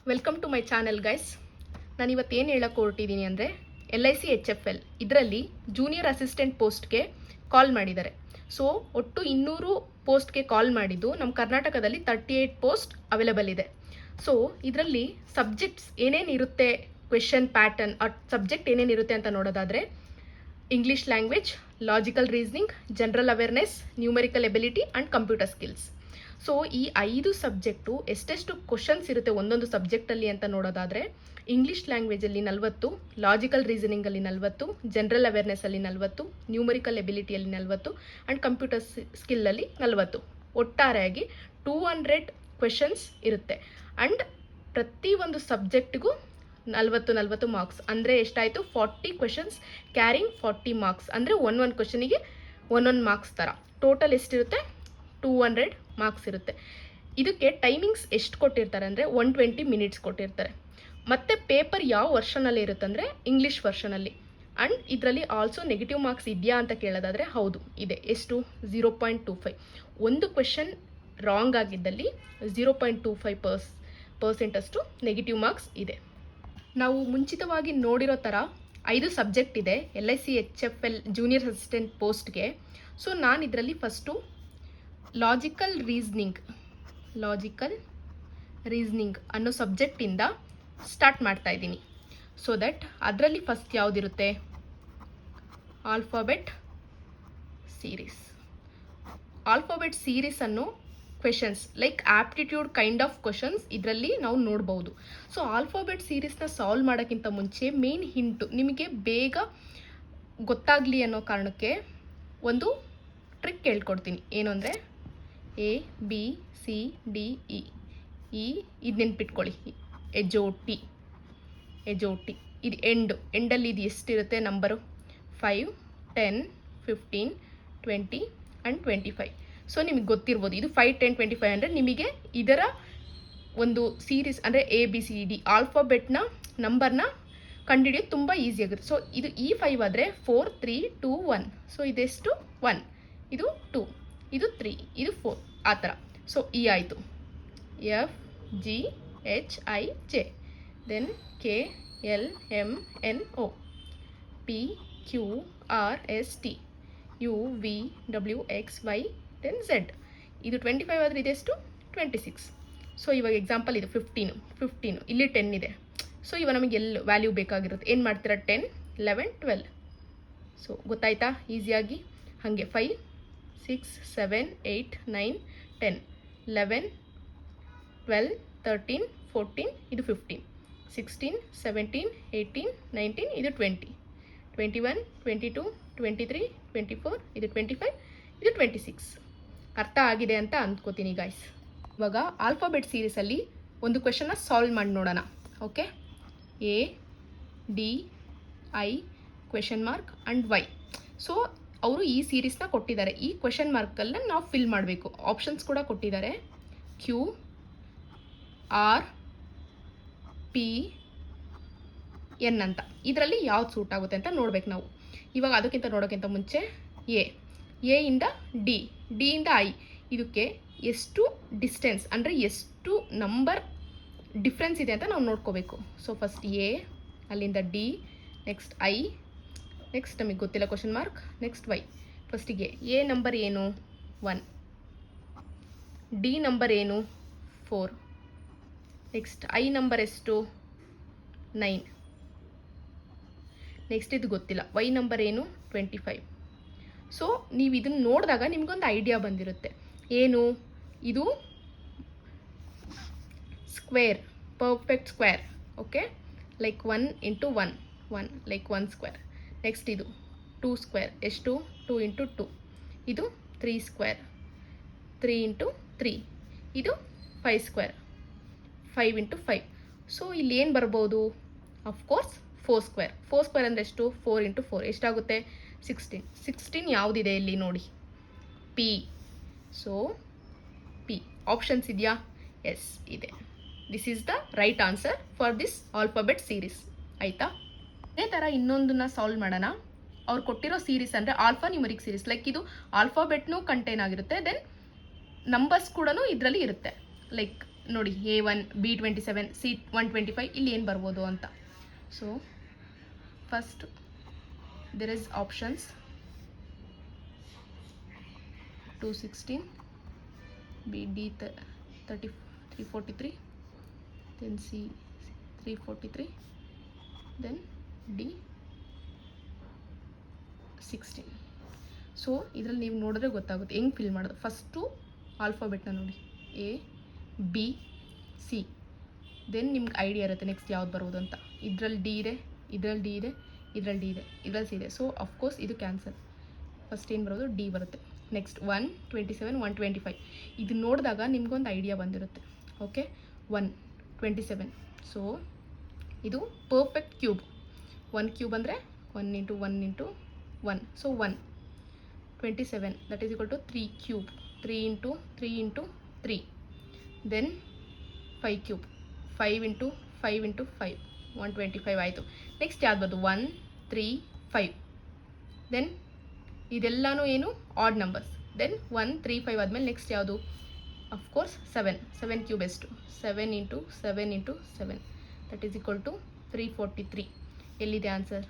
Welcome to my channel guys. ನಾನು ಇವತ್ತು ಏನು ಹೇಳಕ್ಕೆ ಹೊರಟಿದ್ದೀನಿ ಅಂದರೆ LIC HFL ಇದರಲ್ಲಿ ಜೂನಿಯರ್ ಅಸಿಸ್ಟೆಂಟ್ ಪೋಸ್ಟ್ಗೆ ಕಾಲ್ ಮಾಡಿದ್ದಾರೆ. ಸೊ ಒಟ್ಟು 200 ಪೋಸ್ಟ್ಗೆ ಕಾಲ್ ಮಾಡಿದ್ದು ನಮ್ಮ ಕರ್ನಾಟಕದಲ್ಲಿ 38 ಪೋಸ್ಟ್ ಅವೈಲೇಬಲ್ ಇದೆ. ಸೊ ಇದರಲ್ಲಿ ಸಬ್ಜೆಕ್ಟ್ಸ್ ಏನೇನು ಇರುತ್ತೆ, ಕ್ವೆಶನ್ ಪ್ಯಾಟರ್ನ್ ಸಬ್ಜೆಕ್ಟ್ ಏನೇನು ಇರುತ್ತೆ ಅಂತ ನೋಡೋದಾದರೆ English language, logical reasoning, general awareness, numerical ability and computer skills. So ಈ 5 ಸಬ್ಜೆಕ್ಟು ಎಷ್ಟೆಷ್ಟು ಕ್ವಶನ್ಸ್ ಇರುತ್ತೆ ಒಂದೊಂದು ಸಬ್ಜೆಕ್ಟಲ್ಲಿ ಅಂತ ನೋಡೋದಾದರೆ ಇಂಗ್ಲೀಷ್ ಲ್ಯಾಂಗ್ವೇಜಲ್ಲಿ 40, ಲಾಜಿಕಲ್ ರೀಸನಿಂಗಲ್ಲಿ 40, ಜನರಲ್ ಅವೇರ್ನೆಸ್ಸಲ್ಲಿ 40, ನ್ಯೂಮರಿಕಲ್ ಎಬಿಲಿಟಿಯಲ್ಲಿ 40 ಆ್ಯಂಡ್ ಕಂಪ್ಯೂಟರ್ ಸ್ಕಿಲ್ಲಲ್ಲಿ 40. ಒಟ್ಟಾರೆಯಾಗಿ 200 ಕ್ವೆಶನ್ಸ್ ಇರುತ್ತೆ. ಆ್ಯಂಡ್ ಪ್ರತಿ ಒಂದು ಸಬ್ಜೆಕ್ಟಿಗೂ 40 ಮಾರ್ಕ್ಸ್ ಅಂದರೆ ಎಷ್ಟಾಯಿತು, 40 ಕ್ವೆಶನ್ಸ್ ಕ್ಯಾರಿಂಗ್ 40 ಮಾರ್ಕ್ಸ್ ಅಂದರೆ ಒಂದೊಂದು ಕ್ವೆಶನಿಗೆ ಒಂದೊಂದು ಮಾರ್ಕ್ಸ್ ಥರ ಟೋಟಲ್ ಎಷ್ಟಿರುತ್ತೆ, 200 ಮಾರ್ಕ್ಸ್ ಇರುತ್ತೆ. ಇದಕ್ಕೆ ಟೈಮಿಂಗ್ಸ್ ಎಷ್ಟು ಕೊಟ್ಟಿರ್ತಾರೆ ಅಂದರೆ 120 ಮಿನಿಟ್ಸ್ ಕೊಟ್ಟಿರ್ತಾರೆ. ಮತ್ತು ಪೇಪರ್ ಯಾವ ವರ್ಷನಲ್ಲಿ ಇರುತ್ತೆ ಅಂದರೆ ಇಂಗ್ಲೀಷ್ ವರ್ಷನಲ್ಲಿ. ಆ್ಯಂಡ್ ಇದರಲ್ಲಿ ಆಲ್ಸೋ ನೆಗೆಟಿವ್ ಮಾರ್ಕ್ಸ್ ಇದೆಯಾ ಅಂತ ಕೇಳೋದಾದರೆ ಹೌದು ಇದೆ. ಎಷ್ಟು? 0.25. ಒಂದು ಕ್ವೆಶನ್ ರಾಂಗ್ ಆಗಿದ್ದಲ್ಲಿ 0.25% ಅಷ್ಟು ನೆಗೆಟಿವ್ ಮಾರ್ಕ್ಸ್ ಇದೆ. ನಾವು ಮುಂಚಿತವಾಗಿ ನೋಡಿರೋ ಥರ 5 ಸಬ್ಜೆಕ್ಟ್ ಇದೆ LIC HFL ಜೂನಿಯರ್ ಅಸಿಸ್ಟೆಂಟ್ ಪೋಸ್ಟ್ಗೆ. ಸೊ ನಾನು ಇದರಲ್ಲಿ ಫಸ್ಟು ಲಾಜಿಕಲ್ ರೀಸ್ನಿಂಗ್ ಅನ್ನೋ ಸಬ್ಜೆಕ್ಟಿಂದ ಸ್ಟಾರ್ಟ್ ಮಾಡ್ತಾ ಇದ್ದೀನಿ. ಸೊ ದಟ್ ಅದರಲ್ಲಿ ಫಸ್ಟ್ ಯಾವುದಿರುತ್ತೆ, ಆಲ್ಫಾಬೆಟ್ ಸೀರೀಸ್ ಅನ್ನೋ questions like aptitude kind of questions ಇದರಲ್ಲಿ ನಾವು ನೋಡ್ಬೋದು. ಸೊ ಆಲ್ಫಾಬೆಟ್ ಸೀರೀಸ್ನ ಸಾಲ್ವ್ ಮಾಡೋಕ್ಕಿಂತ ಮುಂಚೆ ಮೇನ್ ಹಿಂಟು ನಿಮಗೆ ಬೇಗ ಗೊತ್ತಾಗಲಿ ಅನ್ನೋ ಕಾರಣಕ್ಕೆ ಒಂದು ಟ್ರಿಕ್ ಹೇಳ್ಕೊಡ್ತೀನಿ. ಏನು ಅಂದರೆ ABCDE ಇದು ನೆನ್ಪಿಟ್ಕೊಳ್ಳಿ. ಎಜೋಟಿ ಇದು ಎಂಡಲ್ಲಿ ಇದು ಎಷ್ಟಿರುತ್ತೆ ನಂಬರು, 5, 10, 15, 20 ಆ್ಯಂಡ್ 25. ಸೊ ನಿಮಗೆ ಗೊತ್ತಿರ್ಬೋದು ಇದು 5, 10, 25 ಅಂದರೆ ನಿಮಗೆ ಇದರ ಒಂದು ಸೀರೀಸ್ ಅಂದರೆ ABCD ಆಲ್ಫಾಬೆಟ್ನ ನಂಬರ್ನ ಕಂಡುಹಿಡಿಯೋದು ತುಂಬ ಈಸಿಯಾಗಿರುತ್ತೆ. ಸೊ ಇದು E5 ಆದರೆ 4, 3, 2, 1. ಸೊ ಇದೆಷ್ಟು 1, ಇದು 2, ಇದು 3, ಇದು 4 ಆ ಥರ. ಸೊ E ಆಯಿತು. FGHIJ, then KLMNO, PQRST, UVWXY, then Z. ಇದು 25 ಆದರೆ ಇದೆಷ್ಟು 26. ಸೊ ಇವಾಗ ಎಕ್ಸಾಂಪಲ್ ಇದು 15 ಇಲ್ಲಿ 10 ಇದೆ. ಸೊ ಇವಾಗ ನಮಗೆ ಎಲ್ಲಿ ವ್ಯಾಲ್ಯೂ ಬೇಕಾಗಿರುತ್ತೆ, ಏನು ಮಾಡ್ತೀರಾ, 10, 11, 12. ಸೊ ಗೊತ್ತಾಯ್ತಾ ಈಸಿಯಾಗಿ. ಹಾಗೆ 5, 6, 7, 8, 9, 10, 11, 12, 13, 14, ಇದು 15, 16, 17, 18, 19, ಇದು 20, 21, 22, 23, 24, ಇದು 25, ಇದು 26. ಅರ್ಥ ಆಗಿದೆ ಅಂತ ಅಂದ್ಕೋತೀನಿ ಗಾಯ್ಸ್. ಇವಾಗ ಆಲ್ಫಾಬೆಟ್ ಸೀರೀಸಲ್ಲಿ ಒಂದು ಕ್ವೆಶನ್ನ ಸಾಲ್ವ್ ಮಾಡಿ ನೋಡೋಣ. Okay, ADI question mark and Y. So ಅವರು ಈ ಸೀರೀಸ್ನ ಕೊಟ್ಟಿದ್ದಾರೆ. ಈ ಕ್ವೆಶನ್ ಮಾರ್ಕಲ್ಲಿ ನಾವು ಫಿಲ್ ಮಾಡಬೇಕು. ಆಪ್ಷನ್ಸ್ ಕೂಡ ಕೊಟ್ಟಿದ್ದಾರೆ, QRPN ಅಂತ. ಇದರಲ್ಲಿ ಯಾವ್ದು ಸೂಟ್ ಆಗುತ್ತೆ ಅಂತ ನೋಡ್ಬೇಕು ನಾವು. ಇವಾಗ ಅದಕ್ಕಿಂತ ನೋಡೋಕ್ಕಿಂತ ಮುಂಚೆ A ಇಂದ D ಇಂದ I ಇದಕ್ಕೆ ಎಷ್ಟು ಡಿಸ್ಟೆನ್ಸ್ ಅಂದರೆ ಎಷ್ಟು ನಂಬರ್ ಡಿಫ್ರೆನ್ಸ್ ಇದೆ ಅಂತ ನಾವು ನೋಡ್ಕೋಬೇಕು. ಸೊ ಫಸ್ಟ್ A, ಅಲ್ಲಿಂದ D, ನೆಕ್ಸ್ಟ್ I, ನೆಕ್ಸ್ಟ್ ನಮಗೆ ಗೊತ್ತಿಲ್ಲ ಕ್ವೆಶನ್ ಮಾರ್ಕ್, ನೆಕ್ಸ್ಟ್ Y. ಫಸ್ಟಿಗೆ A ನಂಬರ್ ಏನು, 1, D ನಂಬರ್ ಏನು, 4, ನೆಕ್ಸ್ಟ್ I ನಂಬರ್ ಎಷ್ಟು, 9, ನೆಕ್ಸ್ಟ್ ಇದು ಗೊತ್ತಿಲ್ಲ Y ನಂಬರ್ ಏನು, 25. ಸೊ ನೀವು ಇದನ್ನು ನೋಡಿದಾಗ ನಿಮಗೊಂದು ಐಡಿಯಾ ಬಂದಿರುತ್ತೆ. ಏನು ಇದು, square, perfect square. Okay, like 1 into 1 like 1 square. Next ಇದು 2 ಸ್ಕ್ವೇರ್, ಎಷ್ಟು, 2 ಇಂಟು 2. ಇದು 3 ಸ್ಕ್ವೇರ್, 3 ಇಂಟು 3. ಇದು 5 ಸ್ಕ್ವೇರ್, 5 ಇಂಟು 5. ಸೊ ಇಲ್ಲಿ ಏನು ಬರ್ಬೋದು, ಅಫ್ಕೋರ್ಸ್ 4 ಸ್ಕ್ವೇರ್. 4 ಸ್ಕ್ವೇರ್ ಅಂದರೆ ಎಷ್ಟು, 4 ಇಂಟು 4 ಎಷ್ಟಾಗುತ್ತೆ, 16 ಯಾವುದಿದೆ ಇಲ್ಲಿ ನೋಡಿ, P. ಸೊ P ಆಪ್ಷನ್ಸ್ ಇದೆಯಾ, ಎಸ್ ಇದೆ. This is the right answer for this alphabet series. ಆಯಿತಾ? ಅದೇ ಥರ ಇನ್ನೊಂದನ್ನ ಸಾಲ್ವ್ ಮಾಡೋಣ. ಅವ್ರು ಕೊಟ್ಟಿರೋ ಸೀರೀಸ್ ಅಂದರೆ ಆಲ್ಫಾ ನ್ಯೂಮರಿಕ್ ಸೀರೀಸ್. ಲೈಕ್ ಇದು ಆಲ್ಫಾಬೆಟ್ನೂ ಕಂಟೈನ್ ಆಗಿರುತ್ತೆ, ದೆನ್ ನಂಬರ್ಸ್ ಕೂಡ ಇದರಲ್ಲಿ ಇರುತ್ತೆ. ಲೈಕ್ ನೋಡಿ A1 B27 C125 ಇಲ್ಲಿ ಏನು ಬರ್ಬೋದು ಅಂತ. So first there is options 216 BD 343 then C 343 then D 16. So ಇದರಲ್ಲಿ ನೀವು ನೋಡಿದ್ರೆ ಗೊತ್ತಾಗುತ್ತೆ ಹೆಂಗೆ ಫಿಲ್ ಮಾಡೋದು. ಫಸ್ಟು ಆಲ್ಫಾಬೆಟ್ನ ನೋಡಿ A B C, ದೆನ್ ನಿಮ್ಗೆ ಐಡಿಯಾ ಇರುತ್ತೆ ನೆಕ್ಸ್ಟ್ ಯಾವ್ದು ಬರ್ಬೋದು ಅಂತ. ಇದರಲ್ಲಿ ಡಿ ಇದೆ, ಇದರಲ್ಲಿ ಡಿ ಇದೆ, ಇದರಲ್ಲಿ ಡಿ ಇದೆ, ಇದರಲ್ಲಿ ಸಿ ಇದೆ. ಸೊ ಅಫ್ಕೋರ್ಸ್ ಇದು ಕ್ಯಾನ್ಸಲ್. ಫಸ್ಟ್ ಏನು ಬರೋದು ಡಿ ಬರುತ್ತೆ. ನೆಕ್ಸ್ಟ್ 127 125 ಇದು ನೋಡಿದಾಗ ನಿಮ್ಗೊಂದು ಐಡಿಯಾ ಬಂದಿರುತ್ತೆ. ಓಕೆ 127. ಸೊ ಇದು ಪರ್ಫೆಕ್ಟ್ ಕ್ಯೂಬ್. 1 ಕ್ಯೂಬ್ ಅಂದರೆ 1 into 1 into 1. So 127 that is equal to 3 cube, 3 into 3 into 3. Then 5 cube, 5 into 5 into 5 125 ಆಯಿತು. ನೆಕ್ಸ್ಟ್ ಯಾವ್ದು ಬರೋದು 1 3 5. ದೆನ್ ಇದೆಲ್ಲನೂ ಏನು ಆಡ್ ನಂಬರ್ಸ್. ದೆನ್ 1 3 5 ಆದಮೇಲೆ ನೆಕ್ಸ್ಟ್ ಯಾವುದು ಅಫ್ಕೋರ್ಸ್ 7 ಕ್ಯೂಬ್ ಎಷ್ಟು 7 into 7 into 7 that is equal to 343. ಎಲ್ಲಿದೆ ಆನ್ಸರ್?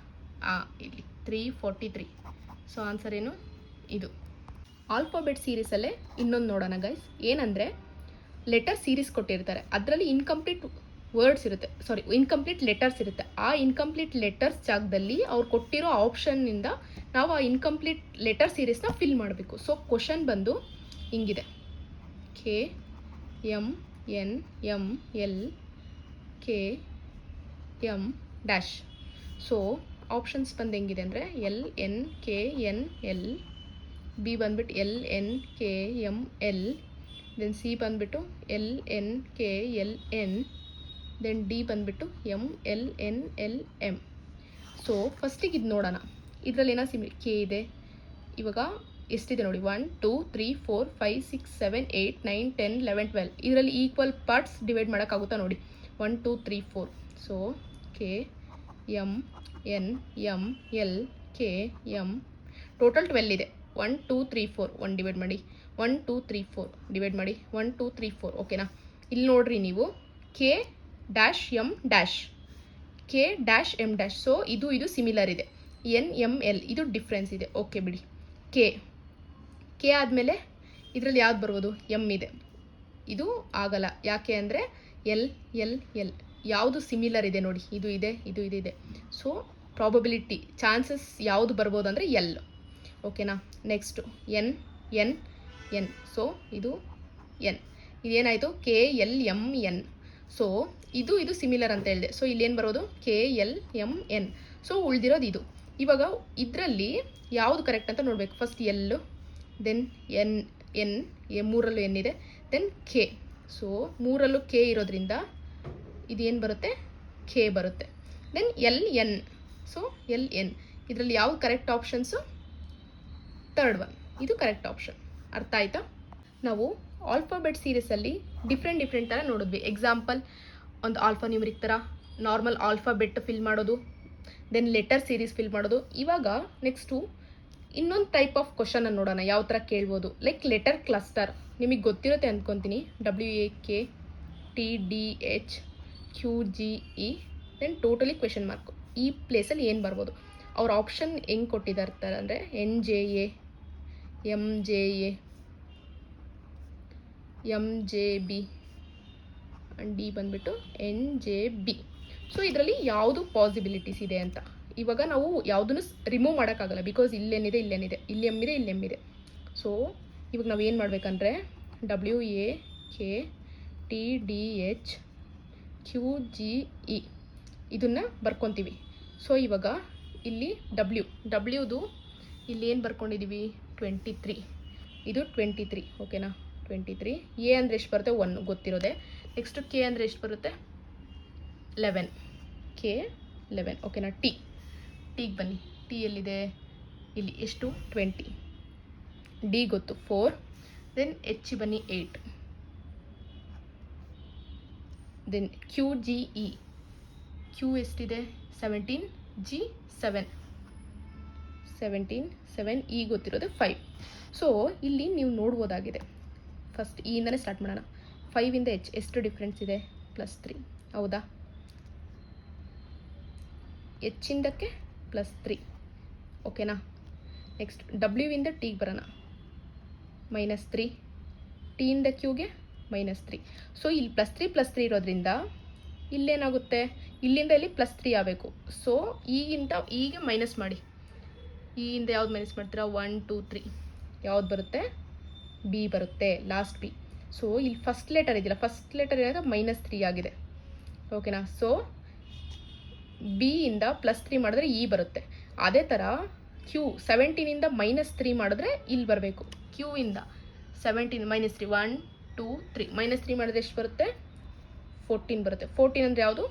ಇಲ್ಲಿ 343. ಸೊ ಆನ್ಸರ್ ಏನು ಇದು. ಆಲ್ಫಾಬೆಟ್ ಸೀರೀಸಲ್ಲೇ ಇನ್ನೊಂದು ನೋಡೋಣ ಗೈಸ್. ಏನಂದರೆ ಲೆಟರ್ ಸೀರೀಸ್ ಕೊಟ್ಟಿರ್ತಾರೆ, ಅದರಲ್ಲಿ ಇನ್ಕಂಪ್ಲೀಟ್ ವರ್ಡ್ಸ್ ಇರುತ್ತೆ, ಸಾರಿ ಇನ್ಕಂಪ್ಲೀಟ್ ಲೆಟರ್ಸ್ ಇರುತ್ತೆ. ಆ ಇನ್ಕಂಪ್ಲೀಟ್ ಲೆಟರ್ಸ್ ಜಾಗದಲ್ಲಿ ಅವ್ರು ಕೊಟ್ಟಿರೋ ಆಪ್ಷನ್ನಿಂದ ನಾವು ಆ ಇನ್ಕಂಪ್ಲೀಟ್ ಲೆಟರ್ ಸೀರೀಸ್ನ ಫಿಲ್ ಮಾಡಬೇಕು. ಸೊ ಕ್ವಶನ್ ಬಂದು ಹಿಂಗಿದೆ, KMNML KM dash. So options ಬಂದು ಹೆಂಗಿದೆ ಅಂದರೆ LNKNL, ಬಿ ಬಂದ್ಬಿಟ್ಟು LNKML, ದೆನ್ ಸಿ ಬಂದ್ಬಿಟ್ಟು LNKLN, ದೆನ್ ಡಿ ಬಂದ್ಬಿಟ್ಟು MLNLM. ಸೊ ಫಸ್ಟಿಗೆ ಇದು ನೋಡೋಣ. ಇದರಲ್ಲಿ ಏನೋ ಕೆ ಇದೆ. ಇವಾಗ ಎಷ್ಟಿದೆ ನೋಡಿ 1 2 3 4 5 6 7 8 9 10 11 12. ಇದರಲ್ಲಿ ಈಕ್ವಲ್ ಪಾರ್ಟ್ಸ್ ಡಿವೈಡ್ ಮಾಡೋಕ್ಕಾಗುತ್ತಾ ನೋಡಿ. 1 2 3 4. ಸೊ KMNML KM ಟೋಟಲ್ 12 ಇದೆ. 1 2 3 4 1 ಡಿವೈಡ್ ಮಾಡಿ, 1 2 3 4 ಡಿವೈಡ್ ಮಾಡಿ, 1 2 3 4. ಓಕೆನಾ? ಇಲ್ಲಿ ನೋಡ್ರಿ ನೀವು K dash M dash, K dash M dash. So ಇದು ಸಿಮಿಲರ್ ಇದೆ. NML ಇದು ಡಿಫ್ರೆನ್ಸ್ ಇದೆ. ಓಕೆ ಬಿಡಿ. ಕೆ ಆದಮೇಲೆ ಇದರಲ್ಲಿ ಯಾವ್ದು ಬರ್ಬೋದು? M ಇದೆ. ಇದು ಆಗಲ್ಲ, ಯಾಕೆ ಅಂದರೆ L ಯಾವುದು ಸಿಮಿಲರ್ ಇದೆ ನೋಡಿ, ಇದು ಇದೆ, ಇದು ಇದೆ. ಸೊ ಪ್ರಾಬಬಿಲಿಟಿ ಚಾನ್ಸಸ್ ಯಾವುದು ಬರ್ಬೋದು ಅಂದರೆ L. ಓಕೆನಾ? Next N. ಸೊ ಇದು N. ಇದೇನಾಯಿತು? KLMN. ಸೊ ಇದು ಸಿಮಿಲರ್ ಅಂತ ಹೇಳಿದೆ. ಸೊ ಇಲ್ಲೇನು ಬರೋದು? KLMN. ಸೊ ಉಳಿದಿರೋದು ಇದು. ಇವಾಗ ಇದರಲ್ಲಿ ಯಾವುದು ಕರೆಕ್ಟ್ ಅಂತ ನೋಡಬೇಕು. ಫಸ್ಟ್ L, ದೆನ್ N ಮೂರಲ್ಲೂ N ಇದೆ, ದೆನ್ K. ಸೊ ಮೂರಲ್ಲೂ K ಇರೋದ್ರಿಂದ ಇದೇನು ಬರುತ್ತೆ? K ಬರುತ್ತೆ. Then LN. ಸೊ LN ಇದರಲ್ಲಿ ಯಾವುದು ಕರೆಕ್ಟ್ ಆಪ್ಷನ್ಸು? ಥರ್ಡ್ ಒನ್, ಇದು ಕರೆಕ್ಟ್ ಆಪ್ಷನ್. ಅರ್ಥ ಆಯ್ತಾ? ನಾವು ಆಲ್ಫಾಬೆಟ್ ಸೀರೀಸಲ್ಲಿ ಡಿಫ್ರೆಂಟ್ ಥರ ನೋಡಿದ್ವಿ. ಎಕ್ಸಾಂಪಲ್ ಒಂದು ಆಲ್ಫಾ ನ್ಯೂಮರಿಕ್ ಥರ, ನಾರ್ಮಲ್ ಆಲ್ಫಾಬೆಟ್ ಫಿಲ್ ಮಾಡೋದು, ದೆನ್ ಲೆಟರ್ ಸೀರೀಸ್ ಫಿಲ್ ಮಾಡೋದು. ಇವಾಗ ನೆಕ್ಸ್ಟು ಇನ್ನೊಂದು ಟೈಪ್ ಆಫ್ ಕ್ವಶನನ್ನು ನೋಡೋಣ, ಯಾವ ಥರ ಕೇಳ್ಬೋದು. ಲೈಕ್ ಲೆಟರ್ ಕ್ಲಸ್ಟರ್ ನಿಮಗೆ ಗೊತ್ತಿರುತ್ತೆ ಅಂದ್ಕೊತೀನಿ. WAKTDHQGE then totally question mark. ಈ ಪ್ಲೇಸಲ್ಲಿ ಏನು ಬರ್ಬೋದು? ಅವ್ರ ಆಪ್ಷನ್ ಹೆಂಗೆ ಕೊಟ್ಟಿದ್ದಾರೆ ಅಂದರೆ NJA, MJA, MJB and D ಬಂದುಬಿಟ್ಟು NJB. ಸೊ ಇದರಲ್ಲಿ ಯಾವುದು ಪಾಸಿಬಿಲಿಟೀಸ್ ಇದೆ ಅಂತ. ಇವಾಗ ನಾವು ಯಾವುದನ್ನು ರಿಮೂವ್ ಮಾಡೋಕ್ಕಾಗಲ್ಲ, ಬಿಕಾಸ್ ಇಲ್ಲೇನಿದೆ, ಇಲ್ಲಿ ಎಮ್ ಇದೆ. ಸೊ ಇವಾಗ ನಾವು ಏನು ಮಾಡಬೇಕಂದ್ರೆ WAKTDHQGE ಇದನ್ನು ಬರ್ಕೊತೀವಿ. ಸೊ ಇವಾಗ ಇಲ್ಲಿ ಡಬ್ಲ್ಯೂದು ಇಲ್ಲಿ ಏನು ಬರ್ಕೊಂಡಿದ್ದೀವಿ? 23. ಇದು 23. ಓಕೆನಾ? 23. ಎ ಅಂದರೆ ಎಷ್ಟು ಬರುತ್ತೆ? 1 ಗೊತ್ತಿರೋದೆ. ನೆಕ್ಸ್ಟು ಕೆ ಅಂದರೆ ಎಷ್ಟು ಬರುತ್ತೆ? 11. K 11. ಓಕೆನಾ? ಟೀಗೆ ಬನ್ನಿ. ಟಿ ಎಲ್ಲಿದೆ? ಇಲ್ಲಿ ಎಷ್ಟು? 20. ಡಿ ಗೊತ್ತು 4. ದೆನ್ ಎಚ್ ಬನ್ನಿ 8. ದೆನ್ QGE ಕ್ಯೂ ಎಷ್ಟಿದೆ? 17. G 7. 7 ಇ ಗೊತ್ತಿರೋದು 5. ಸೊ ಇಲ್ಲಿ ನೀವು ನೋಡ್ಬೋದಾಗಿದೆ. ಫಸ್ಟ್ ಇಂದನೇ ಸ್ಟಾರ್ಟ್ ಮಾಡೋಣ. 5ಇಂದ ಎಚ್ ಎಷ್ಟು ಡಿಫ್ರೆನ್ಸ್ ಇದೆ? +3 ಹೌದಾ? ಹೆಚ್ಚಿಂದಕ್ಕೆ +3 ಓಕೆನಾ? ನೆಕ್ಸ್ಟ್ ಡಬ್ಲ್ಯೂ ಇಂದ ಟಿಗೆ ಬರೋಣ, -3, ಟಿಯಿಂದ ಕ್ಯೂಗೆ -3. ಸೊ ಇಲ್ಲಿ +3 ಇರೋದ್ರಿಂದ ಇಲ್ಲೇನಾಗುತ್ತೆ, ಇಲ್ಲಿಂದ ಇಲ್ಲಿ +3 ಆಗಬೇಕು. ಸೊ ಈಗಿಂದ ಈಗ ಮೈನಸ್ ಮಾಡಿ, ಈಗಿಂದ ಯಾವ್ದು ಮೈನಸ್ ಮಾಡ್ತೀರಾ? 1 2 3 ಯಾವ್ದು ಬರುತ್ತೆ? ಬಿ ಬರುತ್ತೆ, ಲಾಸ್ಟ್ ಬಿ. ಸೊ ಇಲ್ಲಿ ಫಸ್ಟ್ ಲೆಟರ್ ಇದೆಯಲ್ಲ, ಫಸ್ಟ್ ಲೆಟರ್ ಏನಾಗ -3 ಆಗಿದೆ ಓಕೆನಾ? ಸೊ ಬಿಯಿಂದ +3 ಮಾಡಿದ್ರೆ ಇ ಬರುತ್ತೆ. ಅದೇ ಥರ ಕ್ಯೂ 17ಇಂದ -3 ಮಾಡಿದ್ರೆ ಇಲ್ಲಿ ಬರಬೇಕು. ಕ್ಯೂ ಇಂದ 17 -3 1 2 3 -3 ಮಾಡಿದ್ರೆ ಎಷ್ಟು ಬರುತ್ತೆ? 14 ಬರುತ್ತೆ. 14 ಅಂದರೆ ಯಾವುದು?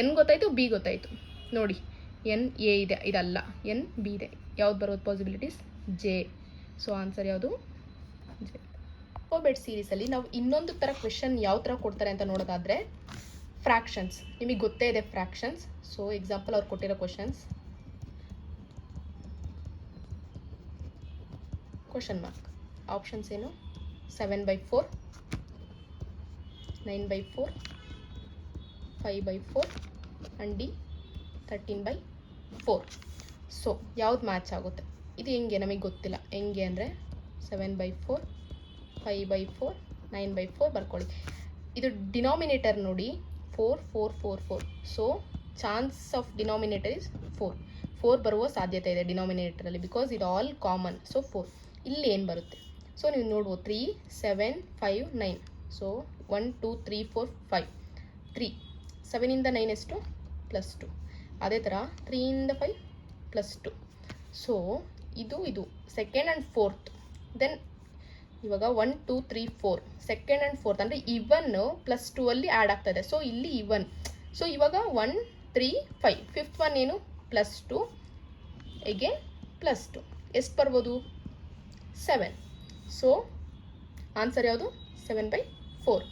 ಎನ್ ಗೊತ್ತಾಯಿತು, ಬಿ ಗೊತ್ತಾಯಿತು. ನೋಡಿ ಎನ್ ಎ ಇದೆ, ಇದಲ್ಲ, ಎನ್ ಬಿ ಇದೆ. ಯಾವ್ದು ಬರೋದು ಪಾಸಿಬಿಲಿಟೀಸ್? ಜೆ. ಸೊ ಆನ್ಸರ್ ಯಾವುದು? ಜೆ. ಆಲ್ಫಾಬೆಟ್ ಸೀರೀಸಲ್ಲಿ ನಾವು ಇನ್ನೊಂದು ಥರ ಕ್ವೆಶನ್ ಯಾವ ಥರ ಕೊಡ್ತಾರೆ ಅಂತ ನೋಡೋದಾದರೆ ಫ್ರ್ಯಾಕ್ಷನ್ಸ್. ನಿಮಗೆ ಗೊತ್ತೇ ಇದೆ ಫ್ರ್ಯಾಕ್ಷನ್ಸ್. ಸೊ ಎಕ್ಸಾಂಪಲ್ ಅವ್ರು ಕೊಟ್ಟಿರೋ ಕ್ವಶನ್ ಮಾರ್ಕ್. ಆಪ್ಷನ್ಸ್ ಏನು? 7/4, 9/4, 5/4 ಆ್ಯಂಡ್ ಡಿ 13/4. ಸೊ ಯಾವ್ದು ಮ್ಯಾಚ್ ಆಗುತ್ತೆ? ಇದು ಹೆಂಗೆ ನಮಗೆ ಗೊತ್ತಿಲ್ಲ. ಹೆಂಗೆ ಅಂದರೆ 7/4, 5/4, 9/4 ಬರ್ಕೊಳ್ಳಿ. ಇದು ಡಿನಾಮಿನೇಟರ್ ನೋಡಿ, 4 4 4 4. So chance of denominator is 4 ಬರುವ ಸಾಧ್ಯತೆ ಇದೆ ಡಿನಾಮಿನೇಟರಲ್ಲಿ, ಬಿಕಾಸ್ ಇದು ಆಲ್ ಕಾಮನ್. ಸೊ 4 ಇಲ್ಲಿ ಏನು ಬರುತ್ತೆ? ಸೊ ನೀವು ನೋಡ್ಬೋದು 3 7 5 9. ಸೊ 1 2 3 4 5 3. 7ಇಂದ 9 ಎಷ್ಟು? +2. ಅದೇ ಥರ 3ಇಂದ 5 +2. ಸೊ ಇದು ಸೆಕೆಂಡ್ ಆ್ಯಂಡ್ ಫೋರ್ತ್. ದೆನ್ ಇವಾಗ 1 2 3 4 ಸೆಕೆಂಡ್ ಆ್ಯಂಡ್ ಫೋರ್ತ್ ಅಂದರೆ ಇವನ್ +2 ಅಲ್ಲಿ ಆ್ಯಡ್ ಆಗ್ತಾ ಇದೆ. ಸೊ ಇಲ್ಲಿ ಇವನ್. ಸೊ ಇವಾಗ 1 3 5 ಫಿಫ್ತ್ ಒನ್ ಏನು? +2 ಎಗೇನ್ +2. ಎಷ್ಟು ಬರ್ಬೋದು? 7. ಸೊ ಆನ್ಸರ್ ಯಾವುದು? 7/4.